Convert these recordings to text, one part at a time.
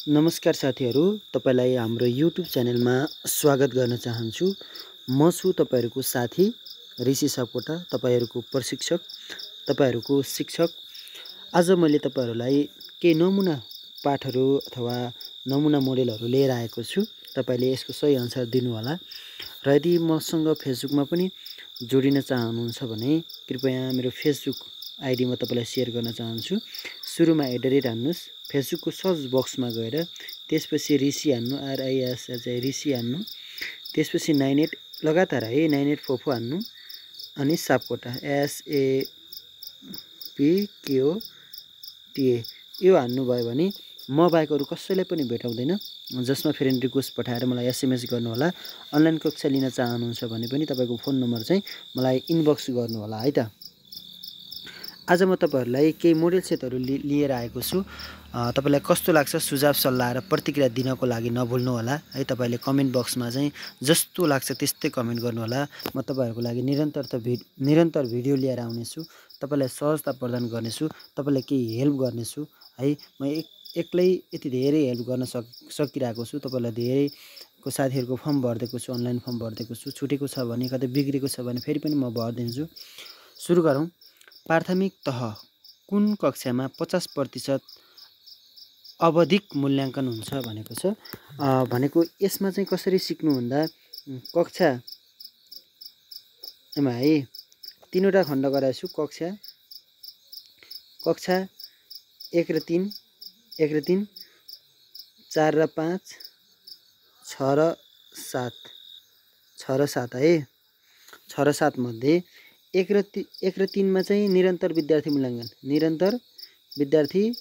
नमस्कार साथीहरू, तपाईलाई हाम्रो YouTube च्यानलमा स्वागत गर्न चाहन्छु। म छु तपाईहरुको साथी ऋषि सापकोटा, तपाईहरुको प्रशिक्षक, तपाईहरुको शिक्षक। आज मैले तपाईहरुलाई केही नमुना पाठहरू अथवा नमुना मोडेलहरू लिएर आएको छु। तपाईले यसको सही आन्सर दिनु होला। र यदि मसँग फेसबुकमा पनि जोडिन चाहनुहुन्छ भने कृपया मेरो फेसबुक आइडी म तपाईलाई शेयर गर्न चाहन्छु। सुरुमा @ हान्नुस्, फेसबुकको सर्च बक्समा गएर त्यसपछि ऋषि हान्नु, RIS चाहिँ ऋषि हान्नु, त्यसपछि 98 लगातार है 9844 हान्नु, अनि सापकोटा SAPKOTA यो हान्नु भयो भने म बाहेक अरु कसैलाई पनि भेटाउँदैन। जसमा फ्रेन्ड रिक्वेस्ट पठाएर मलाई SMS गर्नु होला। अनलाइन कक्षा लिन चाहनुहुन्छ भने पनि तपाईको फोन नम्बर चाहिँ मलाई इनबक्स गर्नु होला है त। आज म तपाईहरुलाई केही मोडेल सेटहरू लिएर आएको छु। तपाईलाई कस्तो लाग्छ सुझाव सल्लाह र प्रतिक्रिया दिनको लागि नभुल्नु होला है। तपाईले कमेन्ट बक्समा चाहिँ जस्तो लाग्छ त्यस्तै कमेन्ट गर्नु होला। म तपाईहरुको लागि निरन्तर भिडियो लिएर आउने छु। तपाईलाई सहजता प्रदान गर्ने छु, तपाईलाई केही हेल्प गर्ने छु है। म एक्लै यति धेरै हेल्प गर्न सकिरहेको छु। तपाईलाई धेरैको साथीहरुको फर्म भर्दिएको छु, अनलाइन फर्म भर्दिएको छु। छुटेको छ भने कतै बिग्रेको छ भने फेरि पनि म भर्दिन्छु। सुरु गरौँ। प्राथमिक तह कुन कक्षामा 50% आवधिक मूल्याङ्कन हुन्छ भनेको छ। भनेको यसमा चाहिँ कसरी सिक्नु भन्दा कक्षामा है तीनवटा खण्ड गराएको छु। कक्षा 1 र 3, 4 र 5, 6 र 7 है। 6 र 7 मध्ये 1 र 3 मा चाहिँ निरन्तर विद्यार्थी मूल्याङ्कन है। निरन्तर विद्यार्थी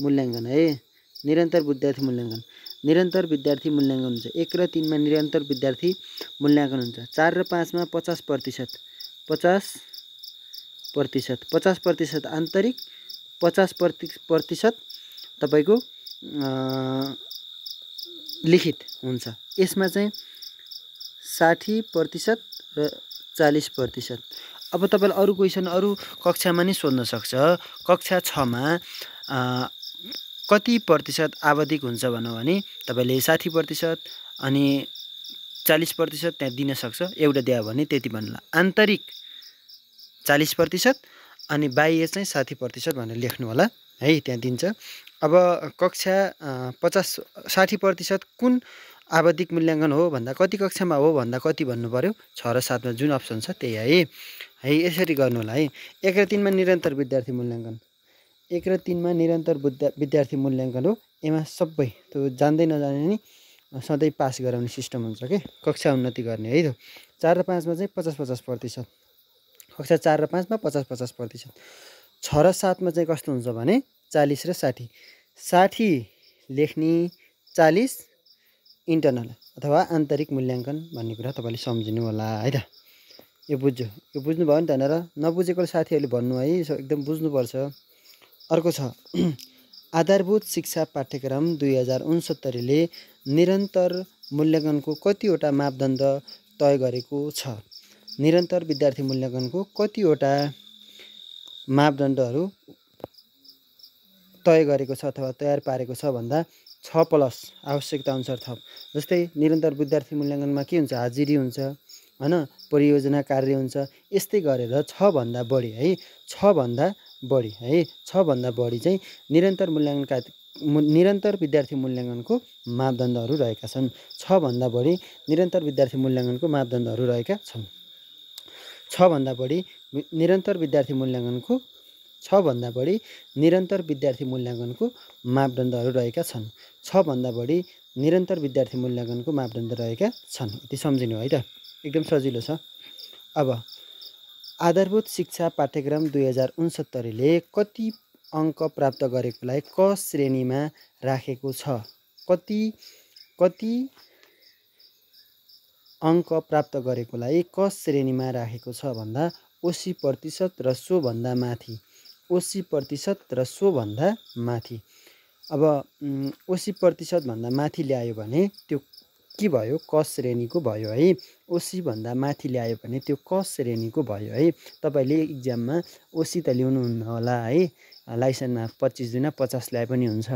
मूल्याङ्कन हुन्छ। 1 र 3 मा निरन्तर विद्यार्थी मूल्याङ्कन हुन्छ। 4 र 5 मा 50% आन्तरिक, 50% तपाईको लिखित हुन्छ। यसमा चाहिँ 60% र 40%। अब तपाईले अरु क्वेशन अरु कक्षामा नि सोध्न सक्छ। कक्षा 6 मा कति प्रतिशत आवधिक हुन्छ भन्नु भने तपाईले 60% अनि 40% त्यहाँ दिन सक्छ। एउटा दियो भने त्यति भन्नुला। आन्तरिक 40% अनि बाह्य चाहिँ 60% भनेर लेख्नु होला है, त्यहाँ दिन्छ। अब कक्षा 60% कुन आवधिक मूल्याङ्कन हो भन्दा कति कक्षामा हो भन्दा कति भन्नु पर्यो। 6 र 7 मा जुन अप्सन छ त्यही है। यसरी गर्नु होला है। 1 र 3 मा निरन्तर विद्यार्थी मूल्याङ्कन, 1 र 3 मा निरन्तर विद्यार्थी मूल्याङ्कन हो। एमा सबै त्यो जान्दै नजाने नि सधैँ पास गराउने सिस्टम हुन्छ के, कक्षा उन्नति गर्ने है। 4 र 5 मा चाहिँ 50%। कक्षा 4 र 5 मा 50%। 6 र 7 मा चाहिँ कस्तो हुन्छ भने 40 र 60। 60 लेख्ने, 40 इन्टर्नल अथवा आन्तरिक मूल्याङ्कन भन्ने कुरा तपाईले सम्झिनु होला है त। यो बुझ्नु भयो नि त हैन र? नबुझेको साथीहरुले भन्नु है, एकदम बुझ्नुपर्छ। अर्को छ आधारभूत शिक्षा पाठ्यक्रम 2069 ले निरन्तर मूल्याङ्कनको कतिवटा मापदण्ड तय गरेको छ। निरन्तर विद्यार्थी मूल्याङ्कनको कतिवटा मापदण्डहरू तय गरेको छ अथवा तयार पारेको छ भन्दा 6+ आवश्यकता अनुसार थप। जस्तै निरन्तर विद्यार्थी मूल्याङ्कनमा के हुन्छ, हाजिरी हुन्छ हैन, परियोजना कार्य हुन्छ। यस्तै गरेर 6 भन्दा बढी है, 6 भन्दा बढी चाहिँ निरन्तर विद्यार्थी मूल्याङ्कनको मापदण्डहरू रहेका छन्। 6 भन्दा बढी निरन्तर विद्यार्थी मूल्याङ्कनको मापदण्डहरू रहेका छन्। 6 भन्दा बढी निरन्तर विद्यार्थी मूल्याङ्कनको मापदण्डहरू रहेका छन्। 6 भन्दा बढी निरन्तर विद्यार्थी मूल्याङ्कनको मापदण्ड रहेका छन्। यति सम्झिनु है त, एकदम सजिलो छ। अब आधारभूत शिक्षा पाठ्यक्रम 2069 ले कति अङ्क प्राप्त गरेकोलाई क श्रेणीमा राखेको छ। कति अङ्क प्राप्त गरेकोलाई क श्रेणीमा राखेको छ भन्दा 80% र सो भन्दा माथि। 80% र सो भन्दा माथि। अब 80% भन्दा माथि ल्यायो भने त्यो के भयो क श्रेणीको भयो है। ओसी भन्दा माथि ल्यायो भने त्यो क श्रेणीको भयो है। तपाईँले इक्जाममा ओसी त ल्याउनुहुन्न होला है, लाइसेन्समा 25 दुना 50 ल्याए पनि हुन्छ।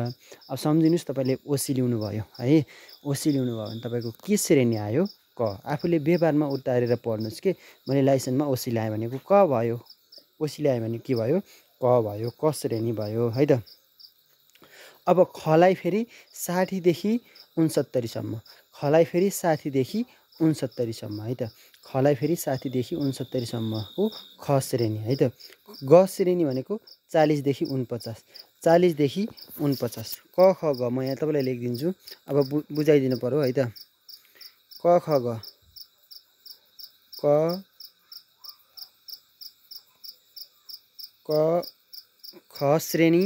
अब सम्झिनुहोस् तपाईँले ओसी ल्याउनु भयो है, ओसी ल्याउनु भयो भने तपाईँको के श्रेणी आयो क। आफूले व्यवहारमा उतारेर पढ्नुहोस् कि मैले लाइसेन्समा ओसी ल्याएँ भनेको क भयो, ओसी ल्याएँ भने के भयो क भयो, क श्रेणी भयो है त। अब खलाई फेरि 60 देखि 69 सम्म, खलाई फेरि 60 देखि 69 सम्म है त। खलाई फेरि 60 देखि 69 सम्मको ख श्रेणी है त। ग श्रेणी भनेको 40 देखि 49, 40 देखि 49 क ख ग। म यहाँ तपाईँलाई लेखिदिन्छु, अब बुझाइदिनु पर्यो है त। क ख ग, क ख श्रेणी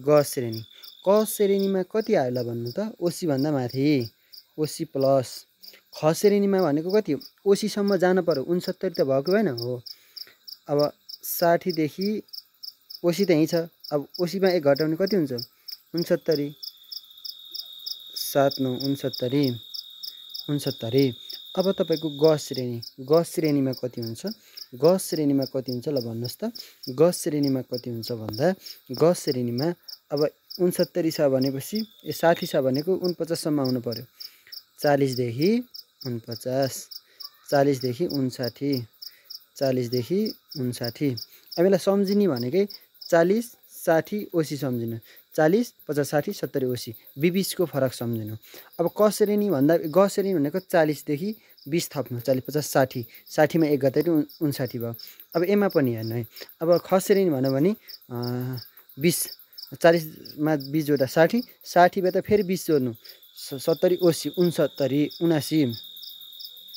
ग श्रेणी। क श्रेणीमा कति आयो ल भन्नु त, ओसी भन्दा माथि, ओसी प्लस। ख श्रेणीमा भनेको कति, ओसीसम्म जानु पर्यो, 69 त भएको भएन हो। अब 60 देखि ओसी त यहीँ छ, अब ओसीमा 1 घटाउने कति हुन्छ 69, 7 9 69 69। अब तपाईँको ग श्रेणी, ग श्रेणीमा कति हुन्छ, ग श्रेणीमा कति हुन्छ ल भन्नुहोस् त। ग श्रेणीमा कति हुन्छ भन्दा, ग श्रेणीमा अब 69 छ भनेपछि 60 छ भनेको 49 सम्म आउनु पर्यो। 40 देखि 49, 40 देखि 59, 40 देखि 59। अब यसलाई सम्झिने भनेकै 40 60 ओसी सम्झिनु, 40 50 60 70 ओसी, बिचको फरक सम्झिनु। अब क श्रेणी भन्दा, ग श्रेणी भनेको 40 देखि 20 थप्नु, 40 50 60, 60मा 1 घटाइ 59 भयो। अब एमा पनि हेर्नु है, अब ख श्रेणी भन्यो भने 20, 40मा 20 जोड्दा 60, 60बाट फेरि 20 जोड्नु 70 80 69 79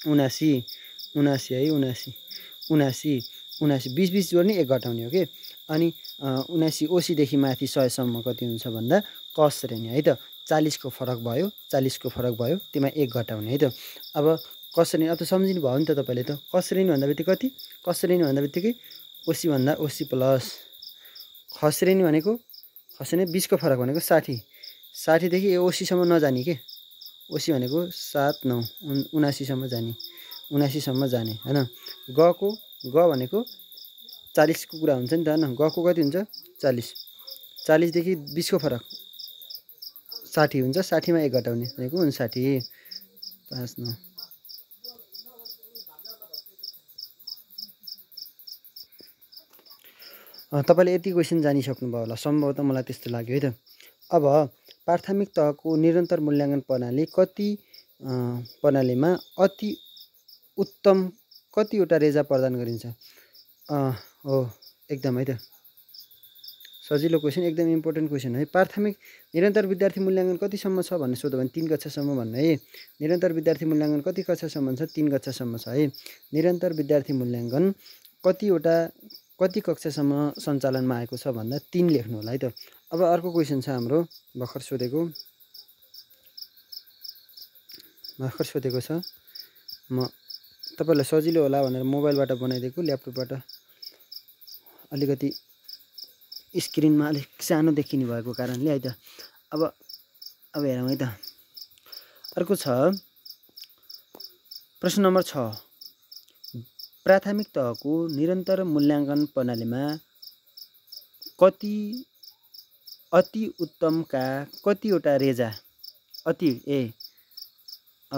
79 79 है 79 79 79, 20 20 जोड्ने 1 घटाउने हो कि। अनि 79 ओसीदेखि माथि 100सम्म कति हुन्छ भन्दा क श्रेणी है त। 40 को फरक भयो, 40 को फरक भयो, त्यसमा 1 घटाउने है त। अब क श्रेणी अब त सम्झिनु भयो नि त तपाईँले त। क श्रेणी भन्दा बित्तिकै कति, क श्रेणी भन्दा बित्तिकै ओसी भन्दा ओसी प्लस। ख श्रेणी भनेको, ख श्रेणी 20 को फरक भनेको 60, 60 देखि ओसीसम्म नजाने के, ओसी भनेको 7 9 79 सम्म जाने, 79 सम्म जाने हैन। ग को, ग भनेको 40 को कुरा हुन्छ नि त हैन। ग को कति हुन्छ 40, 40 देखि 20 को फरक 60 हुन्छ, 60मा 1 घटाउने भनेको 59 5 9। तपाईँले यति क्वेसन जानिसक्नुभयो होला सम्भवतः, मलाई त्यस्तो लाग्यो है त। अब प्राथमिक तहको निरन्तर मूल्याङ्कन प्रणालीमा अति उत्तम कतिवटा रेजा प्रदान गरिन्छ। हो एकदम है त, सजिलो क्वेसन, एकदम इम्पोर्टेन्ट क्वेसन है। प्राथमिक निरन्तर विद्यार्थी मूल्याङ्कन कतिसम्म छ भन्ने सोध्यो भने 3 कक्षासम्म भन्नु है। निरन्तर विद्यार्थी मूल्याङ्कन कति कक्षासम्म छ, 3 कक्षासम्म छ है। निरन्तर विद्यार्थी मूल्याङ्कन कति कक्षासम्म सञ्चालनमा आएको छ भन्दा 3 लेख्नु होला है त। अब अर्को क्वेसन छ हाम्रो, भर्खर सोधेको छ। म तपाईँलाई सजिलो होला भनेर मोबाइलबाट बनाइदिएको, ल्यापटपबाट अलिकति स्क्रिनमा अलिक सानो देखिने भएको कारणले है त। अब हेरौँ है त। अर्को छ प्रश्न नम्बर 6, प्राथमिक तहको निरन्तर मूल्याङ्कन प्रणालीमा अति उत्तमका कतिवटा रेजा अब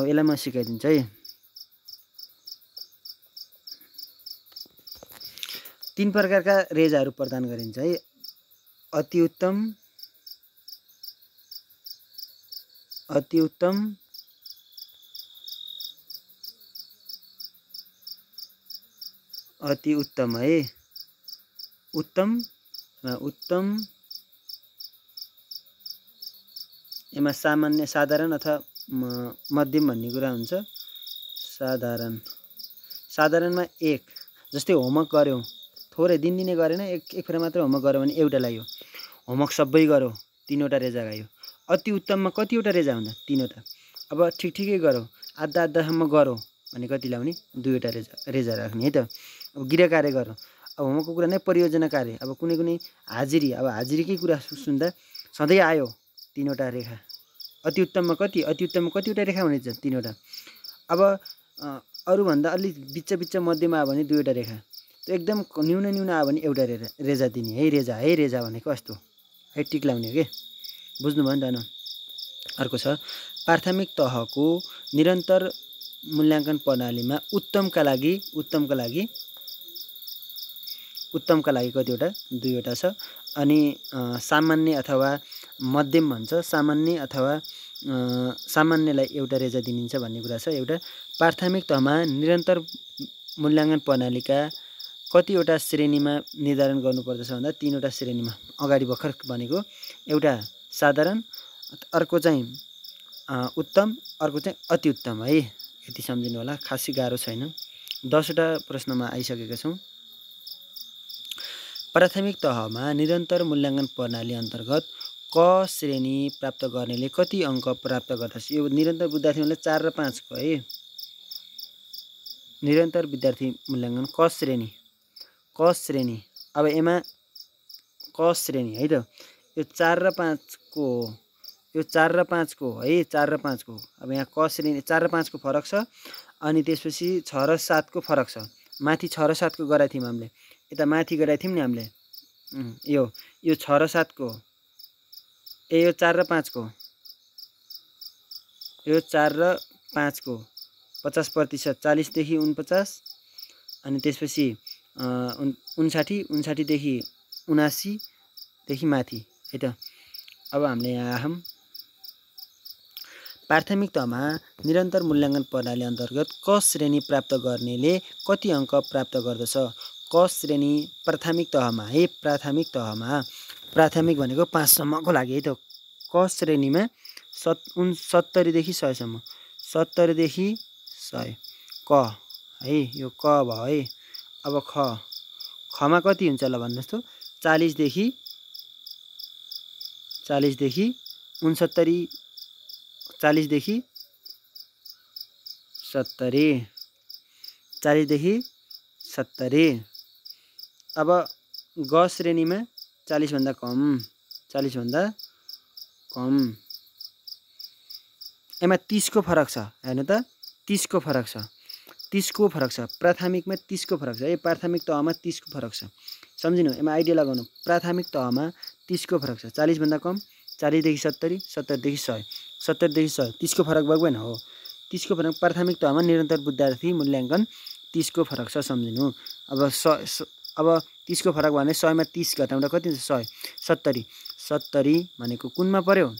यसलाई म सिकाइदिन्छु है। 3 प्रकारका रेजाहरू प्रदान गरिन्छ है। अति उत्तम, अति उत्तम, अति उत्तम है, उत्तम र उत्तम। यसमा सामान्य, साधारण अथवा मध्यम भन्ने कुरा हुन्छ। साधारणमा 1, जस्तै होमवर्क गर्यो, थोरै दिनदिनै गरेन, एक फेर मात्र होमवर्क गर्यो भने एउटा लाग्यो। होमवर्क सबै गर्यो 3वटा रेजा गायो। अति उत्तममा कतिवटा रेजा हुन्छ 3वटा। अब ठिकै गर्यो, आधा गर्यो भने कति ल्याउने 2वटा रेजा राख्ने है त। अब गृह कार्य गर्यो, अब होमवर्कको कुरा नै परियोजना कार्य, अब कुनै हाजिरी, अब हाजिरीकै कुरा सुन्दा सधैँ आयो 3वटा रेखा, अति उत्तममा कति, अति उत्तममा कतिवटा रेखा हुनेछ? 3वटा। अब अरूभन्दा अलिक बिच मध्यमा आयो भने 2वटा रेखा, त्यो एकदम न्यून आयो भने एउटा रेजा दिने है। रेजा भनेको यस्तो है, टिक लाउने के, बुझ्नुभयो नि त? न अर्को छ प्राथमिक तहको निरन्तर मूल्याङ्कन प्रणालीमा उत्तमका लागि कतिवटा? 2वटा छ। अनि सामान्य अथवा मध्यम भन्छ, सामान्यलाई एउटा रेजा दिनिन्छ भन्ने कुरा छ। एउटा प्राथमिक तहमा निरन्तर मूल्याङ्कन प्रणालीका कतिवटा श्रेणीमा निर्धारण गर्नुपर्दछ भन्दा 3वटा श्रेणीमा। अगाडि भर्खर भनेको एउटा साधारण, अर्को चाहिँ उत्तम, अर्को चाहिँ अति उत्तम है। यति सम्झिनु होला, खासै गाह्रो छैन। 10वटा प्रश्नमा आइसकेका छौँ। प्राथमिक तहमा निरन्तर मूल्याङ्कन प्रणाली अन्तर्गत क श्रेणी प्राप्त गर्नेले कति अङ्क प्राप्त गर्दछ? यो निरन्तर विद्यार्थीले 4 र 5 को है। निरन्तर विद्यार्थी मूल्याङ्कन क श्रेणी। अब एमा क श्रेणी है त, यो 4 र 5 को हो, यो 4 र 5 को है, 4 र 5 को। अब यहाँ क श्रेणी 4 र 5 को फरक छ, अनि त्यसपछि 6 र 7 को फरक छ। माथि 6 र 7 को गराएको थियौँ हामीले, यता माथि गराएको थियौँ नि हामीले। यो 6 र 7 को, यो 4 र 5 को, यो 4 र 5 को 50% 40 देखि 49, अनि त्यसपछि 59 देखि 79 देखि माथि है त। अब हामीले यहाँ आयौँ। प्राथमिक तहमा निरन्तर मूल्याङ्कन प्रणाली अन्तर्गत क श्रेणी प्राप्त गर्नेले कति अङ्क प्राप्त गर्दछ? क श्रेणी प्राथमिक तहमा है, प्राथमिक भनेको 5 सम्मको लागि है त। क श्रेणीमा 70 देखि 100 सम्म, 70 देखि 100 क है, यो क भयो है। अब खमा कति हुन्छ ल भन्नुहोस् त? 40 देखि 69, 40 देखि 70, 40 देखि 70। अब ग श्रेणीमा 40 भन्दा कम, 40 भन्दा कम। एमा 30 को फरक छ, हेर्नु त, 30 को फरक छ, 30 को फरक छ। प्राथमिकमा 30 को फरक छ है, प्राथमिक तहमा 30 को फरक छ। सम्झिनु, एमा आइडिया लगाउनु। प्राथमिक तहमा 30 को फरक छ, 40 भन्दा कम, 40 देखि 70, 70 देखि 100, 70 देखि 100, 30 को फरक भएको होइन हो। 30 को फरक प्राथमिक तहमा निरन्तर विद्यार्थी मूल्याङ्कन 30 को फरक छ, सम्झिनु। अब 30 को फरक भने 100 मा 30 घटाउँदा कति हुन्छ? 100, 70, 70 भनेको कुनमा पर्यो?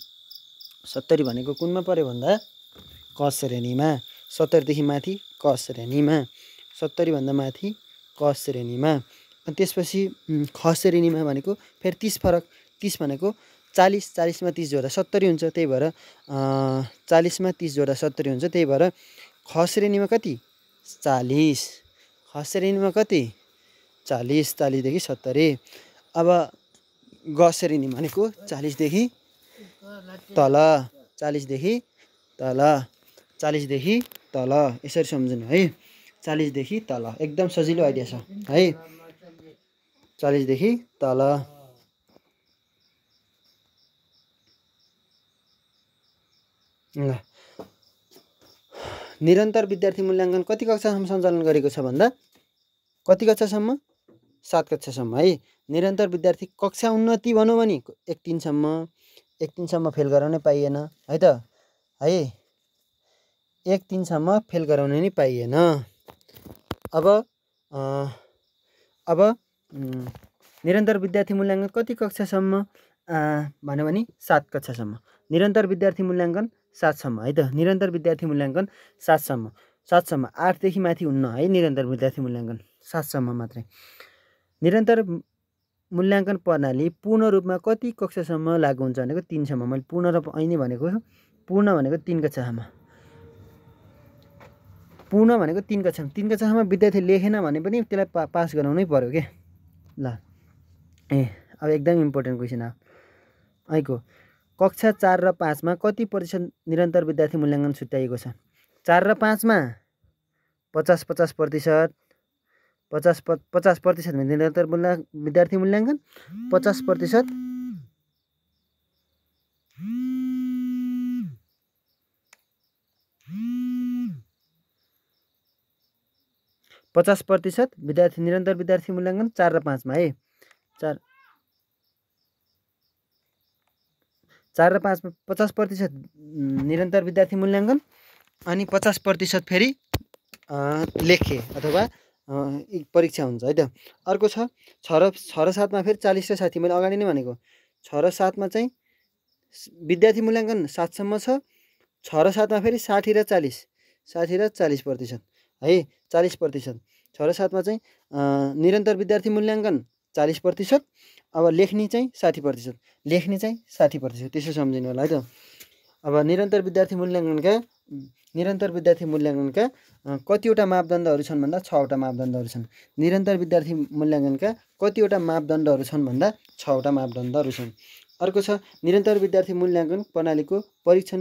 70 भनेको कुनमा पर्यो भन्दा क श्रेणीमा। 70 देखि माथि क श्रेणीमा, 70 भन्दा माथि क श्रेणीमा। अनि त्यसपछि ख श्रेणीमा भनेको फेरि 30 फरक, 30 भनेको 40, 40 मा 30 जोड्दा 70 हुन्छ, त्यही भएर 40 मा 30 जोड्दा 70 हुन्छ, त्यही भएर ख श्रेणीमा कति? 40। ख श्रेणीमा कति? 40, 40 देखि 70। अब ग श्रेणी भनेको 40 देखि तल, 40 देखि तल, 40 देखि तल, यसरी सम्झिनु है। 40 देखि तल, एकदम सजिलो आइडिया छ है। 40 देखि तल। ल, निरन्तर विद्यार्थी मूल्याङ्कन कति कक्षासम्म सञ्चालन गरेको छ भन्दा कति कक्षासम्म? 7 कक्षासम्म है। निरन्तर विद्यार्थी कक्षा उन्नति भनौँ भने 1-3 सम्म फेल गराउनै पाइएन है त है। 1-3 सम्म फेल गराउनै नै पाइएन। अब निरन्तर विद्यार्थी मूल्याङ्कन कति कक्षासम्म भन्यो भने 7 कक्षासम्म। निरन्तर विद्यार्थी मूल्याङ्कन 7 सम्म है त। निरन्तर विद्यार्थी मूल्याङ्कन 7 सम्म, 8 देखि माथि हुन्न है। निरन्तर विद्यार्थी मूल्याङ्कन 7 सम्म मात्रै। निरन्तर मूल्याङ्कन प्रणाली पूर्ण रूपमा कति कक्षासम्म लागु हुन्छ भनेको 3 सम्म। मैले पूर्ण र ऐनै भनेको, पूर्ण भनेको 3 कक्षासम्म, पूर्ण भनेको 3 कक्षासम्म। 3 कक्षासम्म विद्यार्थी लेखेन भने पनि त्यसलाई पास गराउनै पर्यो के। ल, अब एकदम इम्पोर्टेन्ट क्वेसन हो ऐको। कक्षा 4 र 5 मा कति प्रतिशत निरन्तर विद्यार्थी मूल्याङ्कन छुट्याइएको छ? 4 र 5 मा 50% निरन्तर विद्यार्थी मूल्याङ्कन, 50% 50% विद्यार्थी निरन्तर विद्यार्थी मूल्याङ्कन 4 र 5 मा है 4 र 5 मा 50% निरन्तर विद्यार्थी मूल्याङ्कन अनि 50% फेरि लेखे अथवा परीक्षा हुन्छ है त। अर्को छ 6 र 7 मा फेरि 40 र 60 मैले अगाडि नै भनेको 6 र 7 मा चाहिँ विद्यार्थी मूल्याङ्कन 7 सम्म छ 6 र 7 मा फेरि 60 र 40% है 40%। 6 र 7 मा चाहिँ निरन्तर विद्यार्थी मूल्याङ्कन 40%, अब लेख्ने चाहिँ 60%, लेख्ने चाहिँ 60%, त्यसो सम्झिनु होला है त। अब निरन्तर विद्यार्थी मूल्याङ्कनका कतिवटा मापदण्डहरू छन् भन्दा 6वटा मापदण्डहरू छन्। निरन्तर विद्यार्थी मूल्याङ्कनका कतिवटा मापदण्डहरू छन् भन्दा 6वटा मापदण्डहरू छन्। अर्को छ निरन्तर विद्यार्थी मूल्याङ्कन प्रणालीको परीक्षण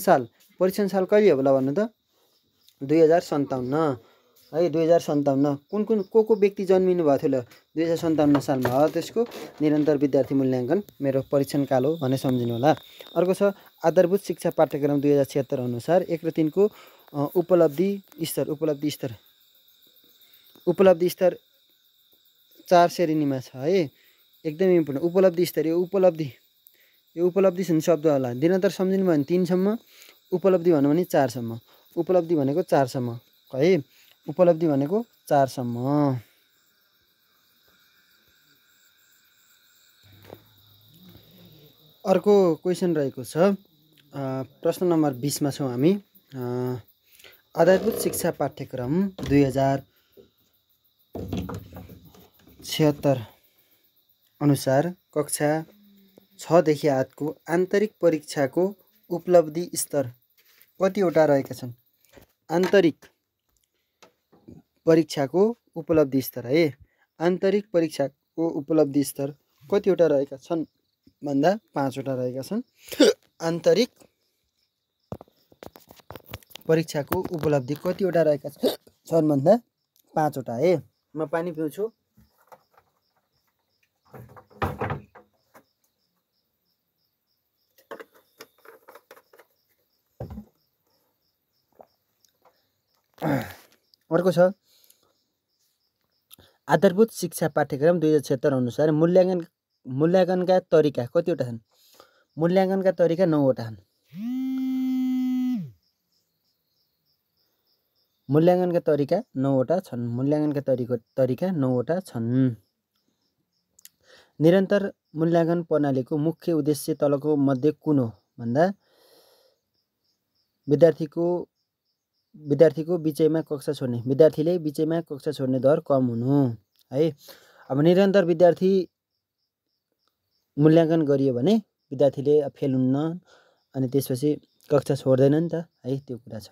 साल कहिले होला भन्नु त 2057 है 2057 को व्यक्ति जन्मिनु भएको थियो ल 2057 सालमा हो त्यसको निरन्तर विद्यार्थी मूल्याङ्कन मेरो परीक्षण काल हो भने सम्झिनु होला। अर्को छ आधारभूत शिक्षा पाठ्यक्रम 2076 अनुसार 1 र 3 को उपलब्धि स्तर 4 श्रेणीमा छ है एकदमै इम्पोर्टेन्ट। उपलब्धि स्तर यो उपलब्धि छन् शब्द होला निरन्तर सम्झिनु भयो भने 3 सम्म, उपलब्धि भन्नु भने 4 सम्म, उपलब्धि भनेको 4 सम्म है उपलब्धि भनेको 4 सम्म। अर्को क्वेसन रहेको छ प्रश्न नम्बर 20 मा छौँ हामी। आधारभूत शिक्षा पाठ्यक्रम 2076 अनुसार कक्षा 6 देखि 8 को आन्तरिक परीक्षाको उपलब्धि स्तर कतिवटा रहेका छन्? आन्तरिक परीक्षाको उपलब्धि स्तर है आन्तरिक परीक्षाको उपलब्धि स्तर कतिवटा रहेका छन् भन्दा 5वटा रहेका छन्। आन्तरिक परीक्षाको उपलब्धि कतिवटा रहेका छन् भन्दा 5वटा है। म पानी पिउँछु। अर्को छ आधारभूत शिक्षा पाठ्यक्रम 2076 अनुसार मूल्याङ्कनका तरिका कतिवटा छन्? मूल्याङ्कनका तरिका 9वटा छन्। मूल्याङ्कनका तरिका 9वटा छन्। निरन्तर मूल्याङ्कन प्रणालीको मुख्य उद्देश्य तलको मध्ये कुन हो भन्दा विद्यार्थीको बिचैमा कक्षा छोड्ने विद्यार्थीले बिचैमा कक्षा छोड्ने दर कम हुनु है। अब निरन्तर विद्यार्थी मूल्याङ्कन गरियो भने विद्यार्थीले फेल हुन्न अनि त्यसपछि कक्षा छोड्दैन नि त है त्यो कुरा छ।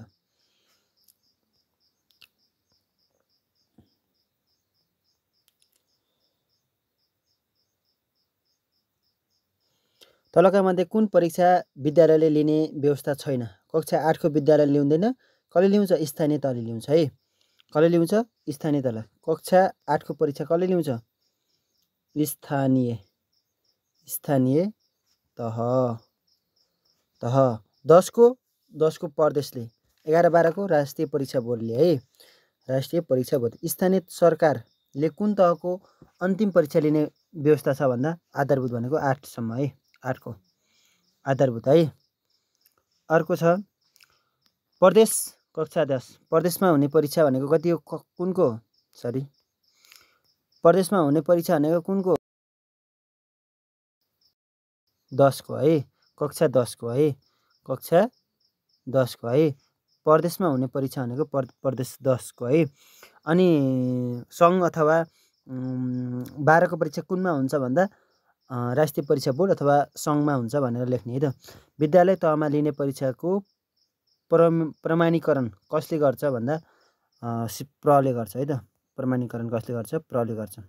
तलका मध्ये कुन परीक्षा विद्यालयले लिने व्यवस्था छैन? कक्षा 8 को विद्यालय ल्याउँदैन। कसले ल्याउँछ? स्थानीय तहले ल्याउँछ है। कसले ल्याउँछ? स्थानीय तहले। कक्षा 8 को परीक्षा कसले ल्याउँछ? स्थानीय तह 10 को प्रदेशले 11-12 को राष्ट्रिय परीक्षा बोर्डले है राष्ट्रिय परीक्षा बोर्ड। स्थानीय सरकारले कुन तहको अन्तिम परीक्षा लिने व्यवस्था छ भन्दा आधारभूत भनेको 8 सम्म है 8 को आधारभूत है। अर्को छ प्रदेश कक्षा 10 प्रदेशमा हुने परीक्षा भनेको कति हो? कुनको? प्रदेशमा हुने परीक्षा भनेको कुनको? 10 को है कक्षा 10 को है प्रदेशमा हुने परीक्षा भनेको प्रदेश 10 को है। अनि सङ्घ अथवा 12 को परीक्षा कुनमा हुन्छ भन्दा राष्ट्रिय परीक्षा बोर्ड अथवा सङ्घमा हुन्छ भनेर लेख्ने है त। विद्यालय तहमा लिने परीक्षाको प्रमाणीकरण कसले गर्छ भन्दा प्रले गर्छ है त। प्रमाणीकरण कसले गर्छ? प्रले गर्छ।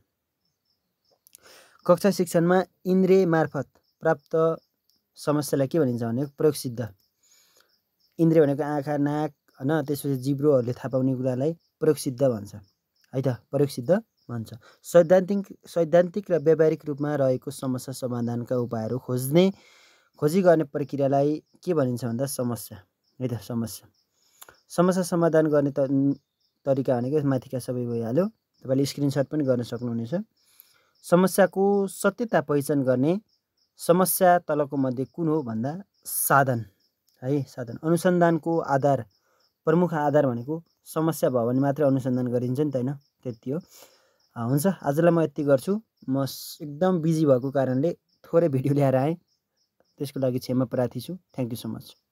कक्षा शिक्षणमा इन्द्रिय मार्फत प्राप्त समस्यालाई के भनिन्छ भने प्रयोगसिद्ध। इन्द्रिय भनेको आँखा नाक होइन त्यसपछि जिब्रोहरूले थाहा पाउने कुरालाई प्रयोगसिद्ध भन्छ है त प्रयोगसिद्ध भन्छ। सैद्धान्तिक र व्यावहारिक रूपमा रहेको समस्या समाधानका उपायहरू खोजी गर्ने प्रक्रियालाई के भनिन्छ भन्दा समस्या है त। समस्या समाधान गर्ने तरिका भनेको माथिका सबै भइहाल्यो। तपाईँले स्क्रिनसट पनि गर्न सक्नुहुनेछ। समस्याको सत्यता पहिचान गर्ने समस्या तलको मध्ये कुन हो भन्दा साधन है। साधन अनुसन्धानको आधार, प्रमुख आधार भनेको समस्या भयो भने मात्रै अनुसन्धान गरिन्छ नि त होइन, त्यति हो। हुन्छ, आजलाई म यति गर्छु। म एकदम बिजी भएको कारणले थोरै भिडियो ल्याएर आएँ, त्यसको लागि क्षमा प्रार्थी छु। Thank you so much.